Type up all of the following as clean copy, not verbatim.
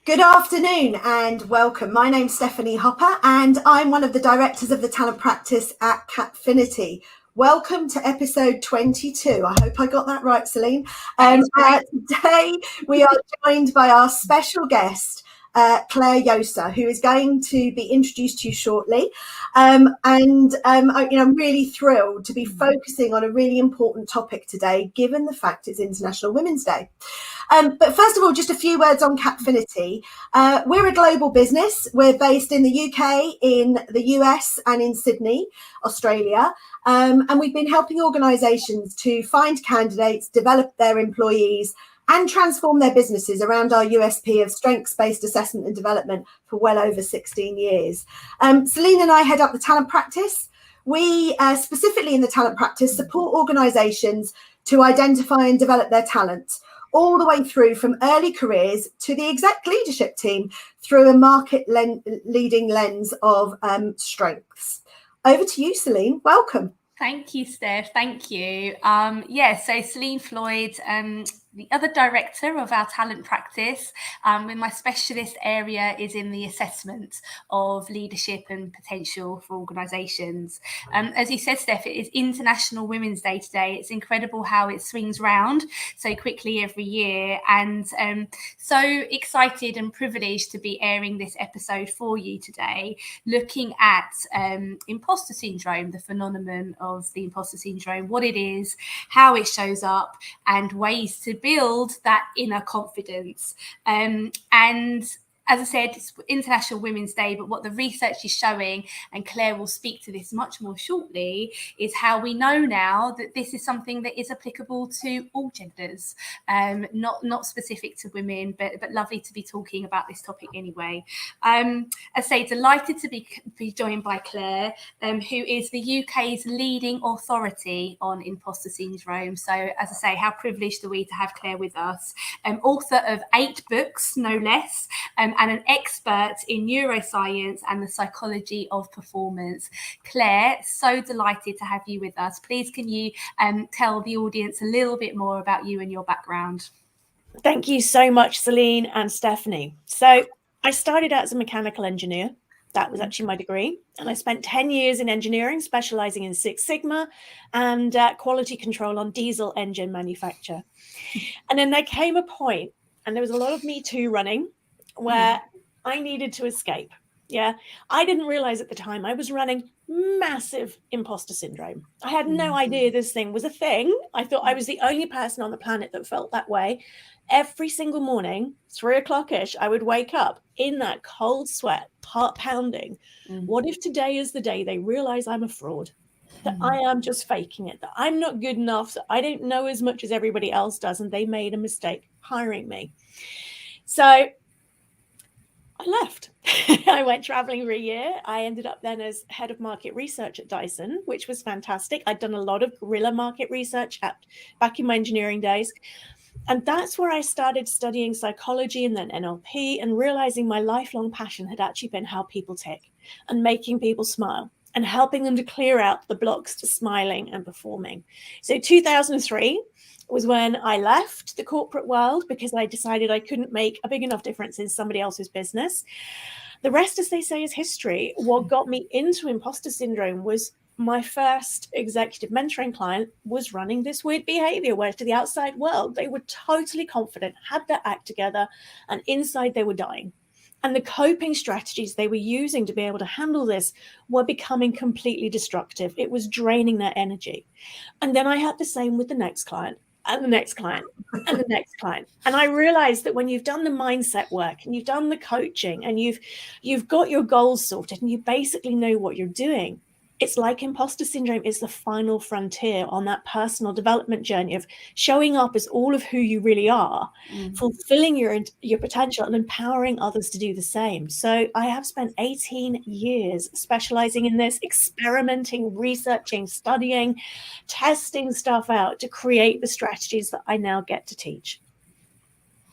Good afternoon and welcome. My name's Stephanie Hopper and I'm one of the directors of the talent practice at Capfinity. Welcome to episode 22. I hope I got that right, Celine. Today we are joined by our special guest, Clare Josa, who is going to be introduced to you shortly. I'm really thrilled to be focusing on a really important topic today, given the fact it's International Women's Day. But first of all, just a few words on Capfinity. We're a global business. We're based in the UK, in the US and in Sydney, Australia. And we've been helping organisations to find candidates, develop their employees and transform their businesses around our USP of strengths-based assessment and development for well over 16 years. Celine and I head up the talent practice. We specifically in the talent practice support organisations to identify and develop their talent, all the way through from early careers to the exec leadership team through a market-leading lens of strengths. Over to you, Celine. Welcome. Thank you, Steph. Thank you. So Celine Floyd, the other director of our talent practice, and my specialist area is in the assessment of leadership and potential for organisations. As you said, Steph, it is International Women's Day today. It's incredible how it swings round so quickly every year, and so excited and privileged to be airing this episode for you today, looking at imposter syndrome, the phenomenon of the imposter syndrome, what it is, how it shows up, and ways to build that inner confidence. And as I said, it's International Women's Day, but what the research is showing, and Claire will speak to this much more shortly, is how we know now that this is something that is applicable to all genders, not specific to women, but lovely to be talking about this topic anyway. As I say, delighted to be joined by Claire, who is the UK's leading authority on imposter syndrome. So as I say, how privileged are we to have Claire with us, author of 8 books, no less, and an expert in neuroscience and the psychology of performance. Claire, so delighted to have you with us. Please, can you tell the audience a little bit more about you and your background? Thank you so much, Celine and Stephanie. So I started out as a mechanical engineer. That was actually my degree. And I spent 10 years in engineering, specializing in Six Sigma and quality control on diesel engine manufacture. And then there came a point, and there was a lot of Me Too running, where I needed to escape. I didn't realize at the time I was running massive imposter syndrome. I had no idea this thing was a thing. I thought I was the only person on the planet that felt that way. Every single morning, 3 o'clock-ish, I would wake up in that cold sweat, heart pounding. What if today is the day they realize I'm a fraud? That I am just faking it, that I'm not good enough, that I don't know as much as everybody else does, and they made a mistake hiring me. So I left. I went traveling for a year. I ended up then as head of market research at Dyson, which was fantastic. I'd done a lot of guerrilla market research back in my engineering days. And that's where I started studying psychology and then NLP, and realizing my lifelong passion had actually been how people tick and making people smile and helping them to clear out the blocks to smiling and performing. So 2003 was when I left the corporate world because I decided I couldn't make a big enough difference in somebody else's business. The rest, as they say, is history. What got me into imposter syndrome was my first executive mentoring client was running this weird behavior where to the outside world, they were totally confident, had their act together, and inside they were dying. And the coping strategies they were using to be able to handle this were becoming completely destructive. It was draining their energy. And then I had the same with the next client and the next client and the next client. And I realized that when you've done the mindset work and you've done the coaching and you've got your goals sorted and you basically know what you're doing, it's like imposter syndrome is the final frontier on that personal development journey of showing up as all of who you really are, fulfilling your potential and empowering others to do the same. So I have spent 18 years specializing in this, experimenting, researching, studying, testing stuff out to create the strategies that I now get to teach.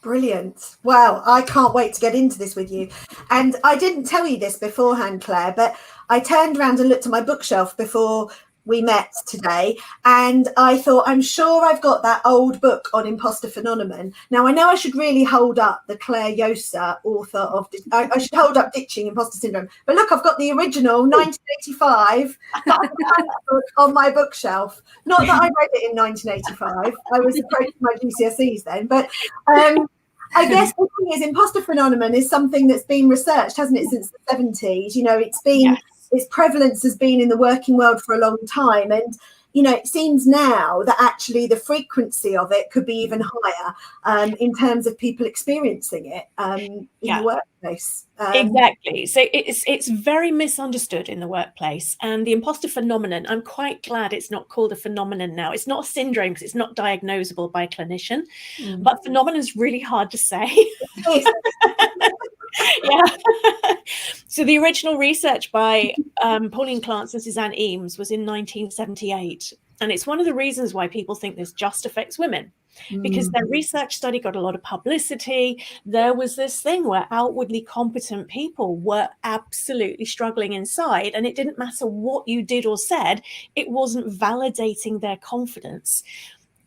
Brilliant. Wow, I can't wait to get into this with you. And I didn't tell you this beforehand, Claire, but I turned around and looked at my bookshelf before we met today, and I thought, I'm sure I've got that old book on imposter phenomenon. Now, I know I should really hold up the Clare Josa author of, I should hold up Ditching Imposter Syndrome, but look, I've got the original 1985 book on my bookshelf. Not that I read it in 1985, I was approaching my GCSEs then, but I guess the thing is, imposter phenomenon is something that's been researched, hasn't it, since the 70s? You know, it's been, its prevalence has been in the working world for a long time. And, you know, it seems now that actually the frequency of it could be even higher in terms of people experiencing it in the workplace. Exactly. So it's very misunderstood in the workplace. And the imposter phenomenon, I'm quite glad it's not called a phenomenon now. It's not a syndrome because it's not diagnosable by a clinician. But phenomenon is really hard to say. So the original research by Pauline Clance and Suzanne Eames was in 1978. And it's one of the reasons why people think this just affects women. Because their research study got a lot of publicity. There was this thing where outwardly competent people were absolutely struggling inside, and it didn't matter what you did or said, it wasn't validating their confidence.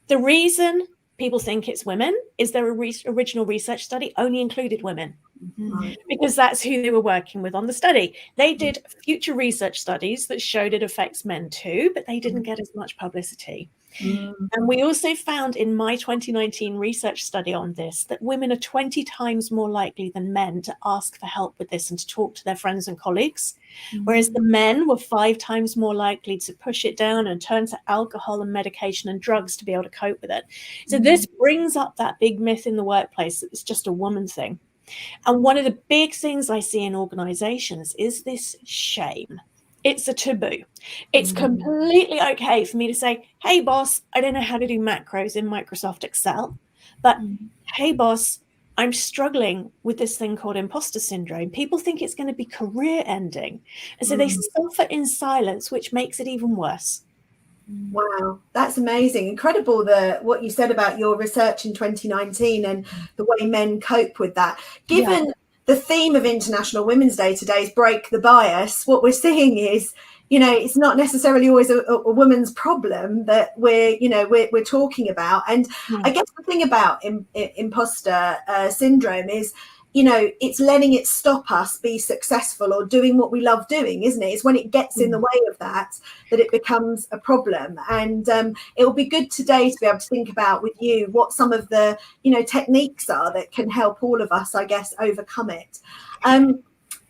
The reason people think it's women is their original research study only included women. Because that's who they were working with on the study. They did future research studies that showed it affects men too, but they didn't get as much publicity. And we also found in my 2019 research study on this that women are 20 times more likely than men to ask for help with this and to talk to their friends and colleagues, whereas the men were 5 times more likely to push it down and turn to alcohol and medication and drugs to be able to cope with it. So this brings up that big myth in the workplace that it's just a woman thing. And one of the big things I see in organizations is this shame. It's a taboo. It's completely okay for me to say, hey, boss, I don't know how to do macros in Microsoft Excel, but hey, boss, I'm struggling with this thing called imposter syndrome. People think it's going to be career ending. And so they suffer in silence, which makes it even worse. Wow, that's amazing. Incredible what you said about your research in 2019 and the way men cope with that. Given the theme of International Women's Day today is break the bias, what we're seeing is, you know, it's not necessarily always a woman's problem that we're talking about. And I guess the thing about imposter syndrome is, you know, it's letting it stop us be successful or doing what we love doing, isn't it? It's when it gets in the way of that it becomes a problem. And it will be good today to be able to think about with you what some of the, you know, techniques are that can help all of us, I guess, overcome it.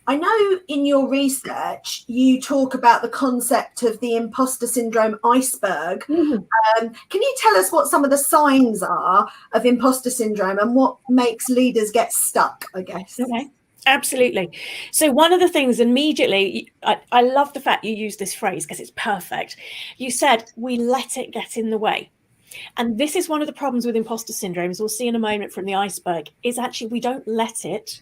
I know in your research you talk about the concept of the imposter syndrome iceberg. Can you tell us what some of the signs are of imposter syndrome and what makes leaders get stuck, I guess? Okay, absolutely. So one of the things immediately, I love the fact you use this phrase because it's perfect. You said, we let it get in the way. And this is one of the problems with imposter syndrome, as we'll see in a moment from the iceberg, is actually we don't let it.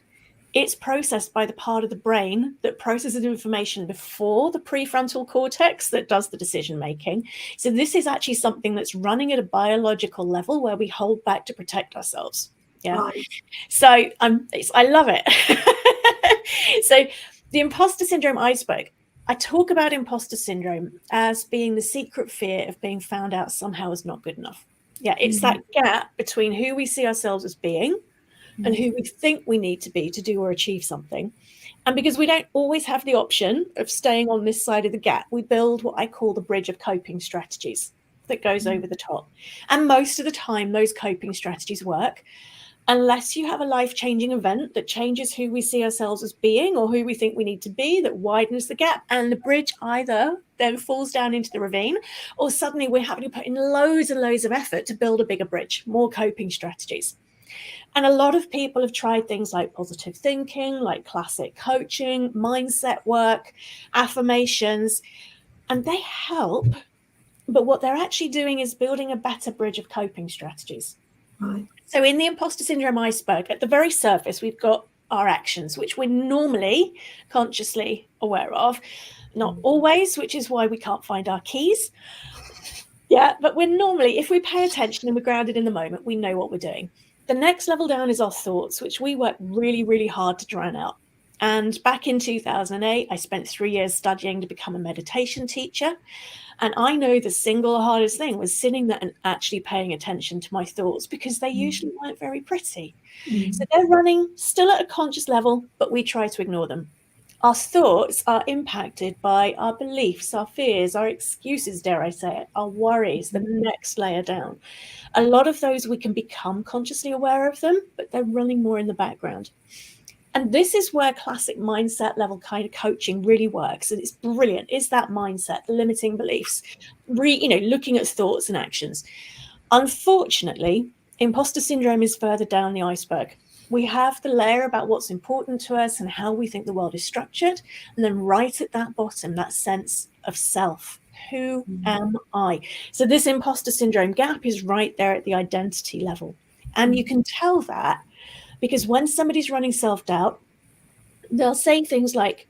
It's processed by the part of the brain that processes information before the prefrontal cortex that does the decision making. So this is actually something that's running at a biological level where we hold back to protect ourselves. Yeah. Right. So I love it. So the imposter syndrome iceberg. I talk about imposter syndrome as being the secret fear of being found out somehow as not good enough. Yeah, it's that gap between who we see ourselves as being and who we think we need to be to do or achieve something. And because we don't always have the option of staying on this side of the gap, we build what I call the bridge of coping strategies that goes over the top. And most of the time, those coping strategies work, unless you have a life-changing event that changes who we see ourselves as being or who we think we need to be, that widens the gap. And the bridge either then falls down into the ravine, or suddenly we're having to put in loads and loads of effort to build a bigger bridge, more coping strategies. And a lot of people have tried things like positive thinking, like classic coaching, mindset work, affirmations, and they help. But what they're actually doing is building a better bridge of coping strategies. Right. So in the imposter syndrome iceberg, at the very surface, we've got our actions, which we're normally consciously aware of. Not always, which is why we can't find our keys. Yeah, but we're normally, if we pay attention and we're grounded in the moment, we know what we're doing. The next level down is our thoughts, which we work really, really hard to drown out. And back in 2008, I spent 3 years studying to become a meditation teacher. And I know the single hardest thing was sitting there and actually paying attention to my thoughts, because they usually weren't very pretty. So they're running still at a conscious level, but we try to ignore them. Our thoughts are impacted by our beliefs, our fears, our excuses, dare I say it, our worries, the next layer down. A lot of those we can become consciously aware of them, but they're running more in the background. And this is where classic mindset level kind of coaching really works. And it's brilliant. Is that mindset, the limiting beliefs, looking at thoughts and actions. Unfortunately, imposter syndrome is further down the iceberg. We have the layer about what's important to us and how we think the world is structured. And then right at that bottom, that sense of self. Who am I? So this imposter syndrome gap is right there at the identity level. And you can tell that because when somebody's running self-doubt, they'll say things like,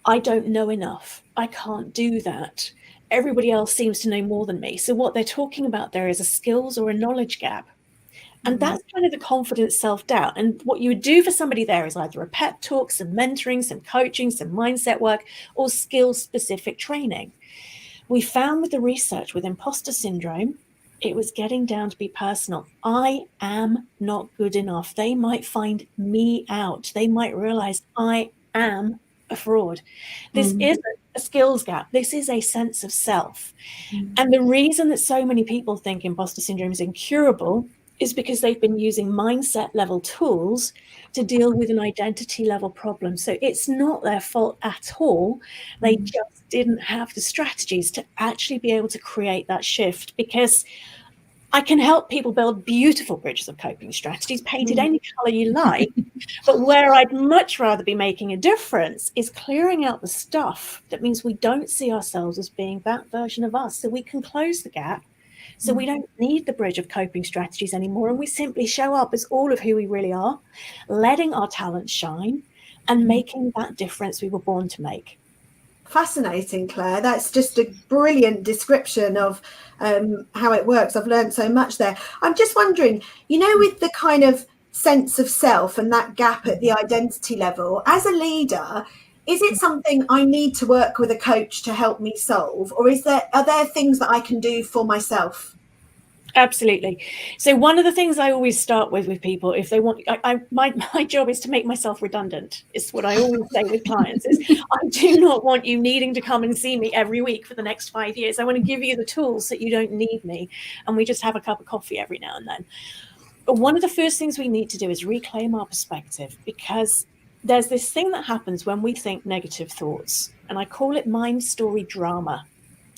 I don't know enough. I can't do that. Everybody else seems to know more than me. So what they're talking about there is a skills or a knowledge gap. And that's kind of the confidence self-doubt. And what you would do for somebody there is either a pep talk, some mentoring, some coaching, some mindset work, or skill-specific training. We found with the research with imposter syndrome, it was getting down to be personal. I am not good enough. They might find me out. They might realize I am a fraud. This isn't a skills gap. This is a sense of self. And the reason that so many people think imposter syndrome is incurable is because they've been using mindset level tools to deal with an identity level problem. So it's not their fault at all. They just didn't have the strategies to actually be able to create that shift, because I can help people build beautiful bridges of coping strategies, painted any color you like. But where I'd much rather be making a difference is clearing out the stuff that means we don't see ourselves as being that version of us, so we can close the gap. So we don't need the bridge of coping strategies anymore, and we simply show up as all of who we really are, letting our talents shine and making that difference we were born to make. Fascinating, Claire. That's just a brilliant description of how it works. I've learned so much there. I'm just wondering, with the kind of sense of self and that gap at the identity level, as a leader, is it something I need to work with a coach to help me solve, or are there things that I can do for myself? Absolutely. So one of the things I always start with people, if they want, my job is to make myself redundant. It's what I always say with clients is, I do not want you needing to come and see me every week for the next 5 years. I want to give you the tools that you don't need me. And we just have a cup of coffee every now and then. But one of the first things we need to do is reclaim our perspective, because there's this thing that happens when we think negative thoughts, and I call it mind story drama.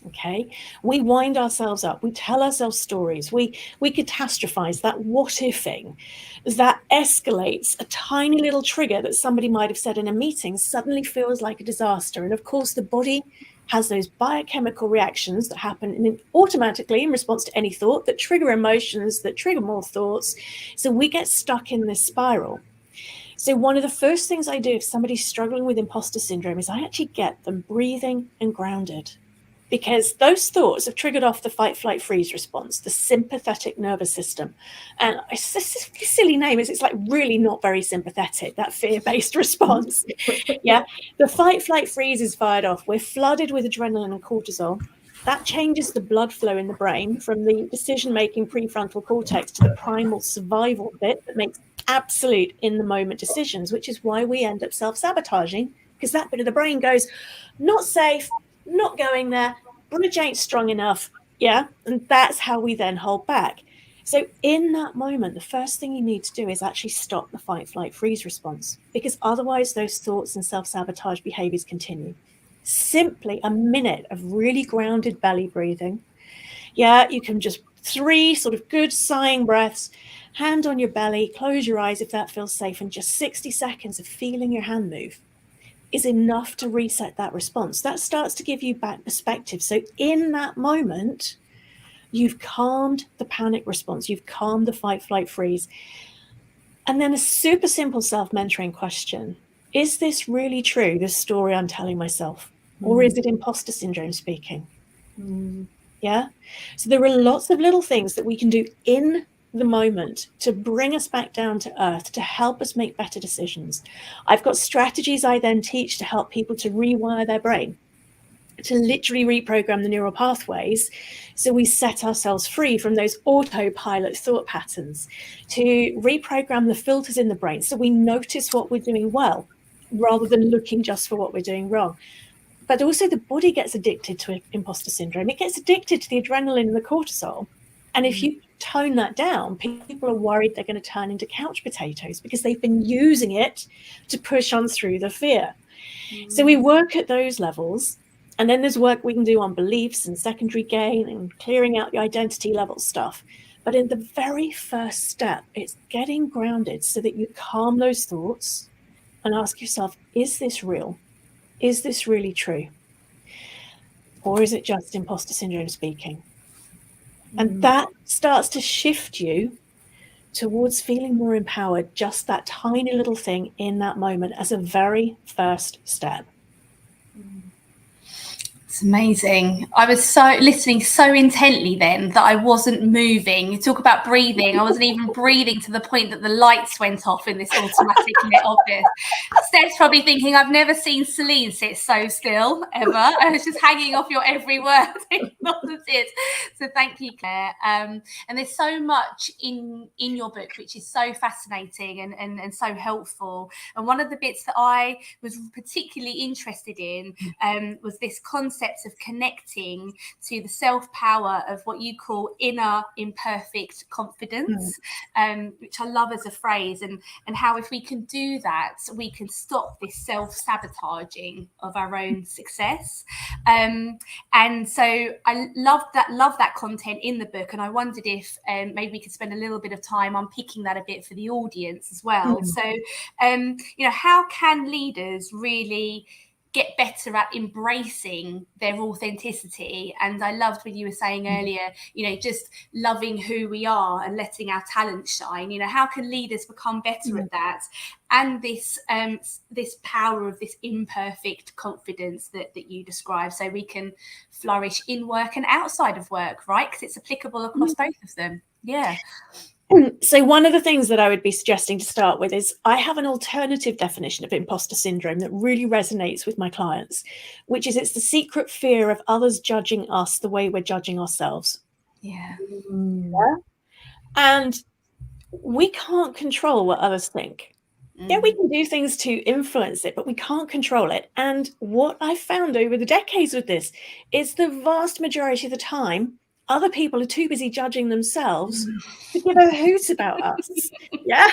Okay, we wind ourselves up, we tell ourselves stories, we catastrophize, that what ifing that escalates a tiny little trigger that somebody might have said in a meeting suddenly feels like a disaster. And of course, the body has those biochemical reactions that happen automatically in response to any thought that trigger emotions, that trigger more thoughts. So we get stuck in this spiral. So one of the first things I do if somebody's struggling with imposter syndrome is I actually get them breathing and grounded, because those thoughts have triggered off the fight, flight, freeze response, the sympathetic nervous system. And it's a silly name, it's like really not very sympathetic, that fear-based response. Yeah, the fight, flight, freeze is fired off. We're flooded with adrenaline and cortisol. That changes the blood flow in the brain from the decision-making prefrontal cortex to the primal survival bit that makes absolute in-the-moment decisions, which is why we end up self-sabotaging, because that bit of the brain goes, not safe, not going there, bridge ain't strong enough. Yeah. And that's how we then hold back. So in that moment, the first thing you need to do is actually stop the fight, flight, freeze response, because otherwise those thoughts and self-sabotage behaviors continue. Simply a minute of really grounded belly breathing. Yeah. You can just 3 sort of good sighing breaths, hand on your belly, close your eyes if that feels safe, and just 60 seconds of feeling your hand move is enough to reset that response. That starts to give you back perspective. So in that moment, you've calmed the panic response, you've calmed the fight, flight, freeze. And then a super simple self-mentoring question. Is this really true, this story I'm telling myself? Or is it imposter syndrome speaking? Yeah. So there are lots of little things that we can do in the moment to bring us back down to earth, to help us make better decisions. I've got strategies I then teach to help people to rewire their brain. to literally reprogram the neural pathways so we set ourselves free from those autopilot thought patterns, to reprogram the filters in the brain so we notice what we're doing well rather than looking just for what we're doing wrong. But also the body gets addicted to imposter syndrome. It gets addicted to the adrenaline and the cortisol. And if you tone that down, people are worried they're going to turn into couch potatoes because they've been using it to push on through the fear. So we work at those levels. And then there's work we can do on beliefs and secondary gain and clearing out the identity level stuff. But in the very first step, it's getting grounded so that you calm those thoughts and ask yourself, is this real? Is this really true? Or is it just imposter syndrome speaking? And that starts to shift you towards feeling more empowered, just that tiny little thing in that moment as a very first step. It's amazing. I was listening so intently then that I wasn't moving. You talk about breathing. I wasn't even breathing to the point that the lights went off in this automatic lit office. Steph's probably thinking, I've never seen Celine sit so still ever. I was just hanging off your every word. So thank you, Claire. And there's so much in your book which is so fascinating and so helpful. And one of the bits that I was particularly interested in was this concept of connecting to the self-power of what you call inner imperfect confidence, which I love as a phrase, and how if we can do that, we can stop this self-sabotaging of our own success. And so I love that content in the book, and I wondered if maybe we could spend a little bit of time unpicking that a bit for the audience as well. So how can leaders really get better at embracing their authenticity? And I loved what you were saying earlier, just loving who we are and letting our talent shine. How can leaders become better at that? And this power of this imperfect confidence that you describe, so we can flourish in work and outside of work, right? Because it's applicable across both of them. Yeah. So one of the things that I would be suggesting to start with is I have an alternative definition of imposter syndrome that really resonates with my clients, which is it's the secret fear of others judging us the way we're judging ourselves. Yeah. And we can't control what others think. Yeah, we can do things to influence it, but we can't control it. And what I've found over the decades with this is the vast majority of the time, other people are too busy judging themselves to give a hoot about us. Yeah.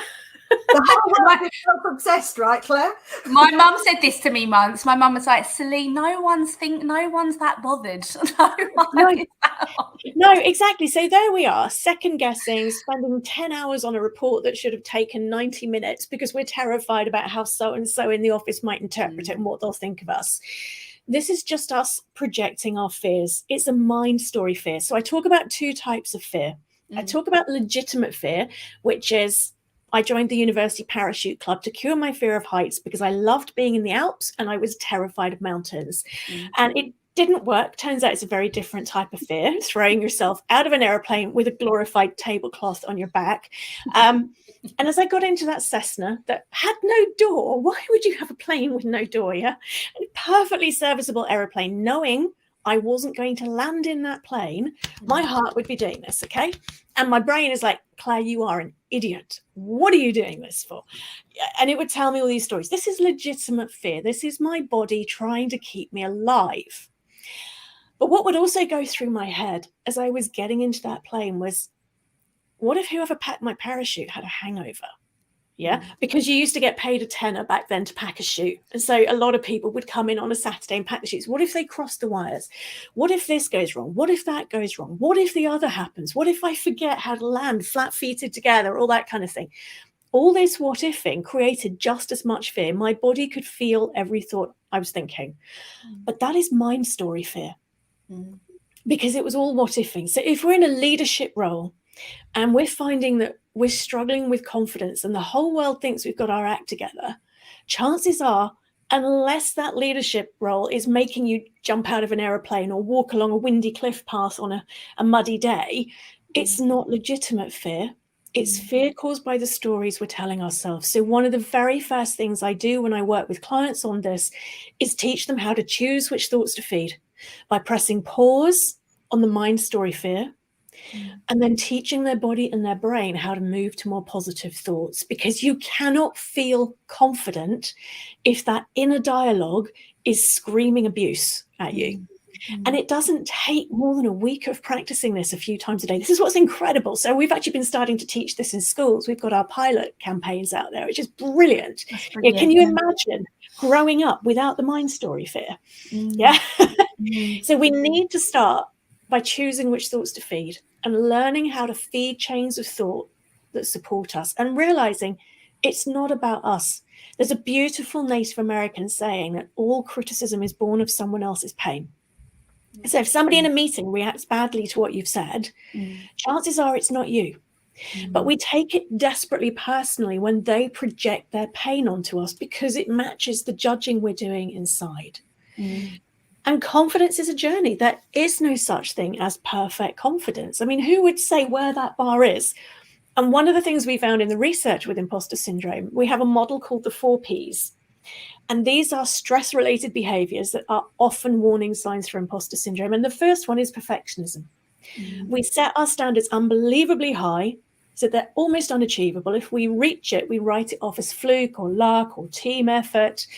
The whole world is self-obsessed, right, Claire? My mum said this to me once. My mum was like, Celine, no one's that bothered. No, exactly. So there we are, second guessing, spending 10 hours on a report that should have taken 90 minutes because we're terrified about how so-and-so in the office might interpret it and what they'll think of us. This is just us projecting our fears. It's a mind story fear. So I talk about two types of fear. I talk about legitimate fear, which is I joined the university parachute club to cure my fear of heights because I loved being in the Alps and I was terrified of mountains. And it didn't work. Turns out it's a very different type of fear, throwing yourself out of an airplane with a glorified tablecloth on your back. And as I got into that Cessna that had no door, why would you have a plane with no door? Yeah, a perfectly serviceable airplane, knowing I wasn't going to land in that plane, my heart would be doing this, okay? And my brain is like, Claire, you are an idiot. What are you doing this for? And it would tell me all these stories. This is legitimate fear. This is my body trying to keep me alive. But what would also go through my head as I was getting into that plane was, what if whoever packed my parachute had a hangover? Yeah, because you used to get paid a tenner back then to pack a chute. And so a lot of people would come in on a Saturday and pack the chutes. What if they cross the wires? What if this goes wrong? What if that goes wrong? What if the other happens? What if I forget how to land flat-feeted together? All that kind of thing. All this what-ifing created just as much fear. My body could feel every thought I was thinking. But that is mind story fear. Because it was all what-ifing. So if we're in a leadership role and we're finding that we're struggling with confidence and the whole world thinks we've got our act together, chances are, unless that leadership role is making you jump out of an aeroplane or walk along a windy cliff path on a muddy day, it's not legitimate fear. It's fear caused by the stories we're telling ourselves. So one of the very first things I do when I work with clients on this is teach them how to choose which thoughts to feed. by pressing pause on the mind story fear, and then teaching their body and their brain how to move to more positive thoughts, because you cannot feel confident if that inner dialogue is screaming abuse at you. And it doesn't take more than a week of practicing this a few times a day. This is what's incredible. So we've actually been starting to teach this in schools. We've got our pilot campaigns out there, which is brilliant. Yeah, can you imagine growing up without the mind story fear? Yeah. So we need to start by choosing which thoughts to feed and learning how to feed chains of thought that support us, and realizing it's not about us. There's a beautiful Native American saying that all criticism is born of someone else's pain. So if somebody in a meeting reacts badly to what you've said, chances are it's not you. But we take it desperately personally when they project their pain onto us, because it matches the judging we're doing inside. And confidence is a journey. There is no such thing as perfect confidence. I mean, who would say where that bar is? And one of the things we found in the research with imposter syndrome, we have a model called the 4 Ps. And these are stress-related behaviors that are often warning signs for imposter syndrome. And the first one is perfectionism. We set our standards unbelievably high, so they're almost unachievable. If we reach it, we write it off as fluke or luck or team effort.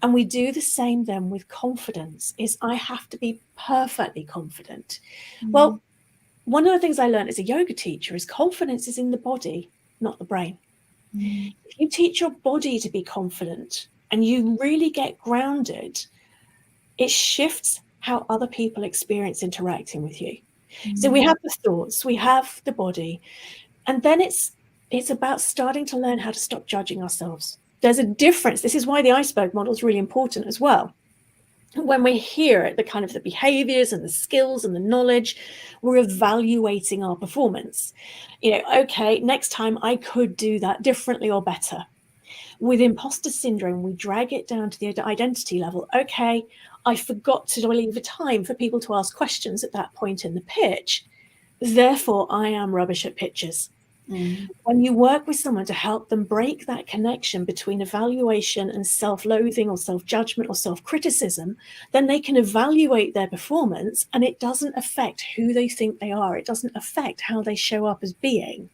And we do the same then with confidence, is I have to be perfectly confident. Well, one of the things I learned as a yoga teacher is confidence is in the body, not the brain. If you teach your body to be confident and you really get grounded, it shifts how other people experience interacting with you. So we have the thoughts, we have the body, and then it's about starting to learn how to stop judging ourselves. There's a difference. This is why the Iceberg model is really important as well. When we hear it, the kind of the behaviors and the skills and the knowledge, we're evaluating our performance. Okay, next time I could do that differently or better. With imposter syndrome, we drag it down to the identity level. Okay, I forgot to leave a time for people to ask questions at that point in the pitch. Therefore, I am rubbish at pitches. When you work with someone to help them break that connection between evaluation and self-loathing or self-judgment or self-criticism, then they can evaluate their performance, and it doesn't affect who they think they are. It doesn't affect how they show up as being,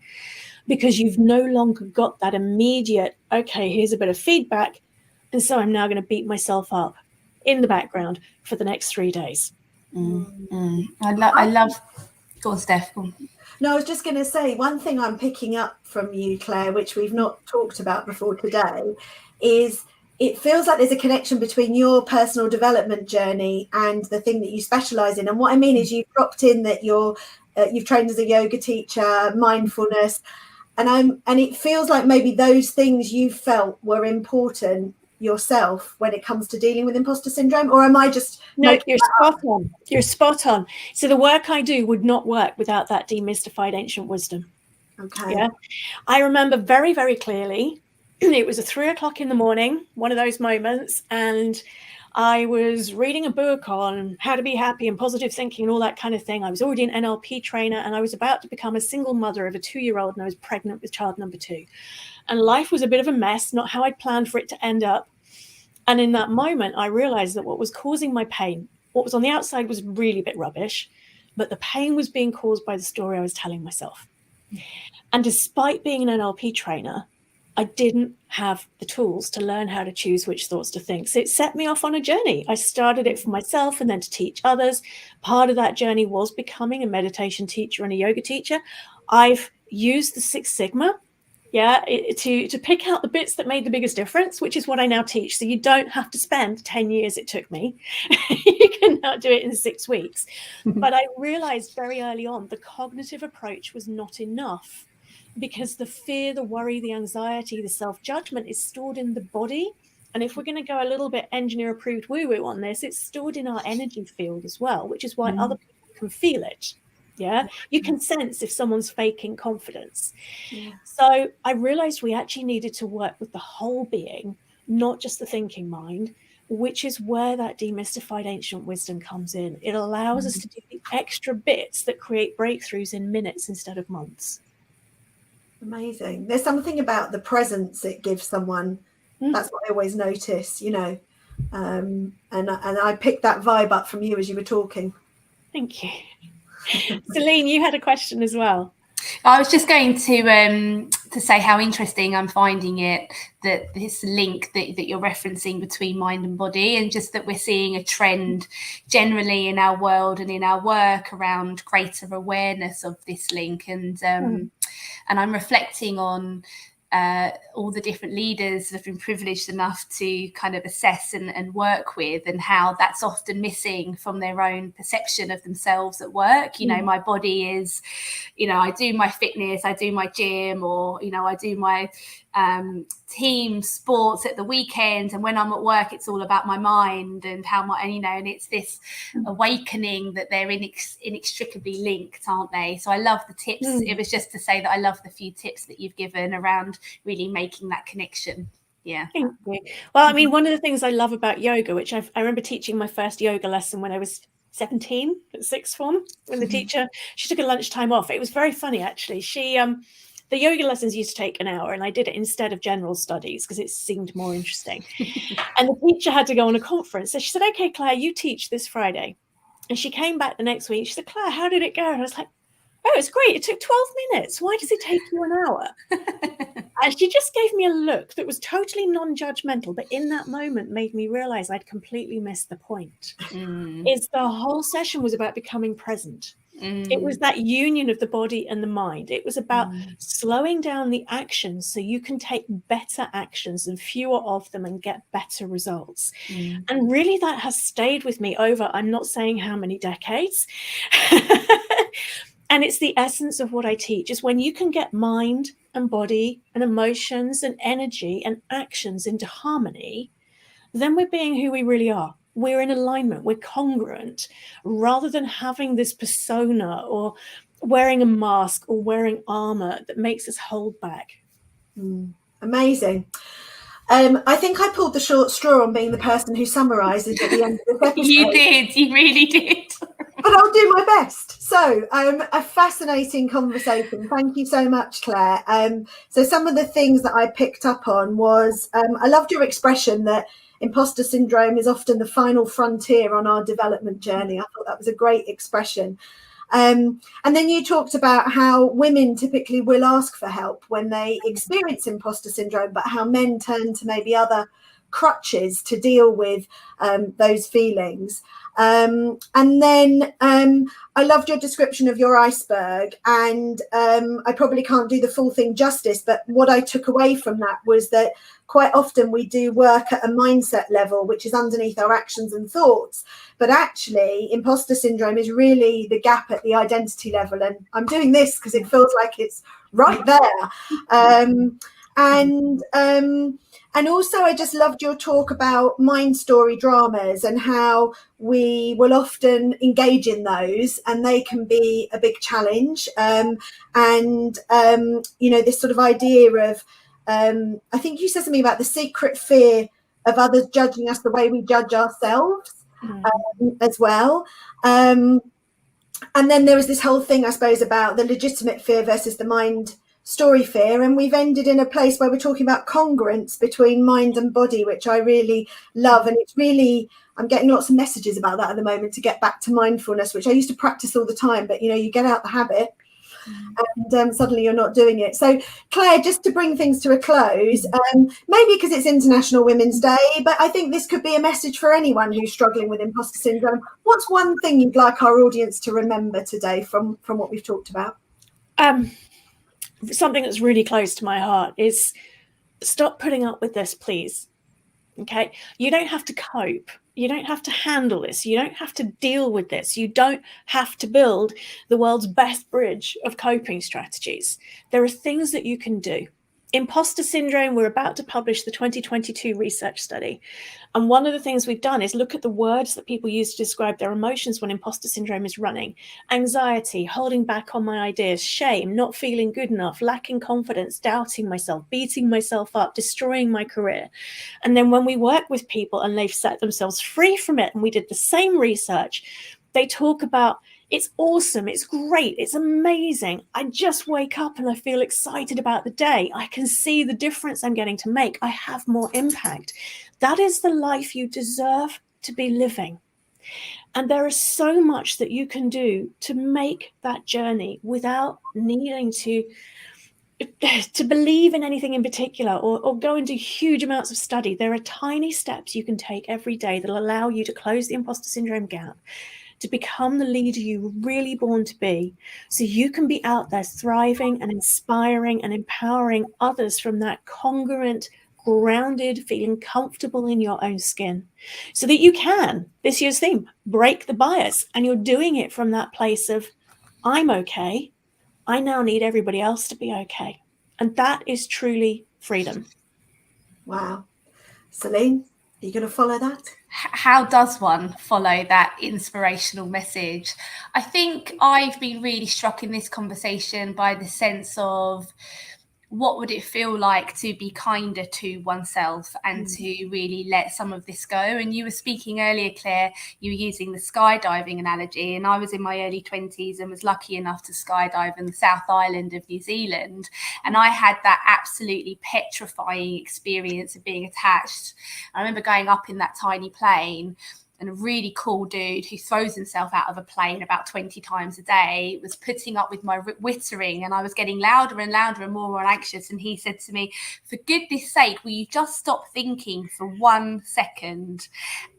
because you've no longer got that immediate, okay, here's a bit of feedback, and so I'm now going to beat myself up in the background for the next 3 days. I love. Go on, Steph. Go on. No, I was just going to say, one thing I'm picking up from you, Claire, which we've not talked about before today, is it feels like there's a connection between your personal development journey and the thing that you specialize in. And what I mean is you've dropped in that you've trained as a yoga teacher, mindfulness, and it feels like maybe those things you felt were important yourself when it comes to dealing with imposter syndrome, or am I just... No, you're spot on. You're spot on. So the work I do would not work without that demystified ancient wisdom. Okay. Yeah. I remember very, very clearly, it was 3 o'clock in the morning, one of those moments, and I was reading a book on how to be happy and positive thinking and all that kind of thing. I was already an NLP trainer, and I was about to become a single mother of a 2-year-old, and I was pregnant with child number 2. And life was a bit of a mess, not how I'd planned for it to end up. And in that moment, I realized that what was causing my pain, what was on the outside was really a bit rubbish, but the pain was being caused by the story I was telling myself. And despite being an NLP trainer, I didn't have the tools to learn how to choose which thoughts to think. So it set me off on a journey. I started it for myself and then to teach others. Part of that journey was becoming a meditation teacher and a yoga teacher. I've used the 6 Sigma, to pick out the bits that made the biggest difference, which is what I now teach. So you don't have to spend 10 years it took me. You can now do it in 6 weeks. But I realized very early on the cognitive approach was not enough, because the fear, the worry, the anxiety, the self-judgment is stored in the body. And if we're going to go a little bit engineer-approved woo-woo on this, it's stored in our energy field as well, which is why other people can feel it. Yeah, you can sense if someone's faking confidence. So I realized we actually needed to work with the whole being, not just the thinking mind, which is where that demystified ancient wisdom comes in. It allows us to do the extra bits that create breakthroughs in minutes instead of months. Amazing. There's something about the presence it gives someone. That's what I always notice, And I picked that vibe up from you as you were talking. Thank you. Celine, you had a question as well. I was just going to say how interesting I'm finding it, that this link that you're referencing between mind and body, and just that we're seeing a trend generally in our world and in our work around greater awareness of this link. And I'm reflecting on all the different leaders that have been privileged enough to kind of assess and work with, and how that's often missing from their own perception of themselves at work. You know, my body is, you know, I do my fitness, I do my gym, or, you know, I do my team sports at the weekend, and when I'm at work it's all about my mind and how my, and, you know, and it's this awakening that they're inextricably linked, aren't they? So I love the tips. It was just to say that I love the few tips that you've given around really making that connection. Yeah. Thank you. Well, I mean, one of the things I love about yoga, which I remember teaching my first yoga lesson when I was 17 at sixth form, when the teacher, she took a lunchtime off. It was very funny, actually. She the yoga lessons used to take an hour, and I did it instead of general studies because it seemed more interesting. And the teacher had to go on a conference. So she said, okay, Claire, you teach this Friday. And she came back the next week. She said, Claire, how did it go? And I was like, oh, it's great. It took 12 minutes. Why does it take you an hour? And she just gave me a look that was totally non-judgmental, but in that moment made me realize I'd completely missed the point. Is the whole session was about becoming present. It was that union of the body and the mind. It was about slowing down the actions so you can take better actions and fewer of them and get better results. And really that has stayed with me over, I'm not saying how many decades. And it's the essence of what I teach, is when you can get mind and body and emotions and energy and actions into harmony, then we're being who we really are. We're in alignment, we're congruent, rather than having this persona or wearing a mask or wearing armor that makes us hold back. Amazing. I think I pulled the short straw on being the person who summarizes at the end of this episode. You did, you really did. But I'll do my best. So a fascinating conversation. Thank you so much, Claire. So some of the things that I picked up on was, I loved your expression that imposter syndrome is often the final frontier on our development journey. I thought that was a great expression. And then you talked about how women typically will ask for help when they experience imposter syndrome, but how men turn to maybe other crutches to deal with those feelings. And then I loved your description of your iceberg, and I probably can't do the full thing justice, but what I took away from that was that quite often we do work at a mindset level, which is underneath our actions and thoughts. But actually, imposter syndrome is really the gap at the identity level. And I'm doing this because it feels like it's right there. And also, I just loved your talk about mind story dramas and how we will often engage in those, and they can be a big challenge. You know, this sort of idea of, I think you said something about the secret fear of others judging us the way we judge ourselves as well. And then there was this whole thing, I suppose, about the legitimate fear versus the mind story fear, and we've ended in a place where we're talking about congruence between mind and body, which I really love. And it's really, I'm getting lots of messages about that at the moment, to get back to mindfulness, which I used to practice all the time, but you know, you get out the habit and suddenly you're not doing it. So Claire, just to bring things to a close, maybe because it's International Women's Day, but I think this could be a message for anyone who's struggling with imposter syndrome. What's one thing you'd like our audience to remember today from what we've talked about? Something that's really close to my heart is stop putting up with this, please. Okay, you don't have to cope. You don't have to handle this. You don't have to deal with this. You don't have to build the world's best bridge of coping strategies. There are things that you can do. Imposter syndrome, we're about to publish the 2022 research study. And one of the things we've done is look at the words that people use to describe their emotions when imposter syndrome is running. Anxiety, holding back on my ideas, shame, not feeling good enough, lacking confidence, doubting myself, beating myself up, destroying my career. And then when we work with people and they've set themselves free from it, and we did the same research, they talk about It's awesome. It's great. It's amazing. I just wake up and I feel excited about the day. I can see the difference I'm getting to make. I have more impact. That is the life you deserve to be living. And there is so much that you can do to make that journey without needing to believe in anything in particular or go and do huge amounts of study. There are tiny steps you can take every day that will allow you to close the imposter syndrome gap, to become the leader you were really born to be, so you can be out there thriving and inspiring and empowering others from that congruent, grounded, feeling comfortable in your own skin, so that you can, this year's theme, break the bias. And you're doing it from that place of, I'm okay. I now need everybody else to be okay. And that is truly freedom. Wow. Celine, are you going to follow that? How does one follow that inspirational message? I think I've been really struck in this conversation by the sense of, what would it feel like to be kinder to oneself and to really let some of this go? And you were speaking earlier, Claire, you were using the skydiving analogy, and I was in my early 20s and was lucky enough to skydive in the South Island of New Zealand. And I had that absolutely petrifying experience of being attached. I remember going up in that tiny plane, and a really cool dude who throws himself out of a plane about 20 times a day was putting up with my whittering, and I was getting louder and louder and more anxious. And he said to me, for goodness sake, will you just stop thinking for 1 second?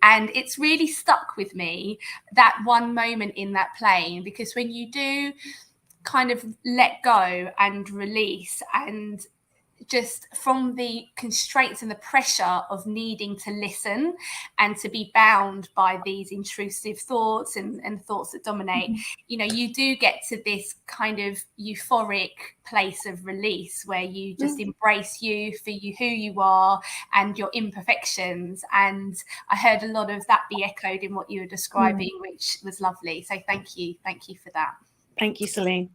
And it's really stuck with me, that one moment in that plane, because when you do kind of let go and release, and just from the constraints and the pressure of needing to listen and to be bound by these intrusive thoughts and thoughts that dominate, you know, you do get to this kind of euphoric place of release where you just embrace you for you, who you are, and your imperfections. And I heard a lot of that be echoed in what you were describing, which was lovely. So thank you for that. Thank you, Celine.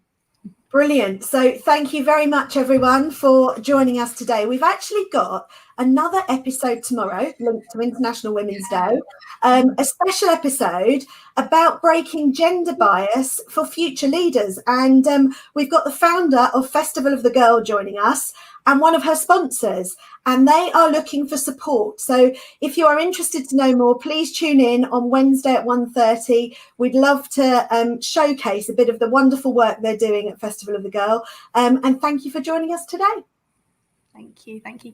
Brilliant. So thank you very much, everyone, for joining us today. We've actually got another episode tomorrow linked to International Women's Day, a special episode about breaking gender bias for future leaders. And we've got the founder of Festival of the Girl joining us and one of her sponsors, and they are looking for support. So if you are interested to know more, please tune in on Wednesday at 1:30. We'd love to showcase a bit of the wonderful work they're doing at Festival of the Girl. And thank you for joining us today. Thank you, Claire.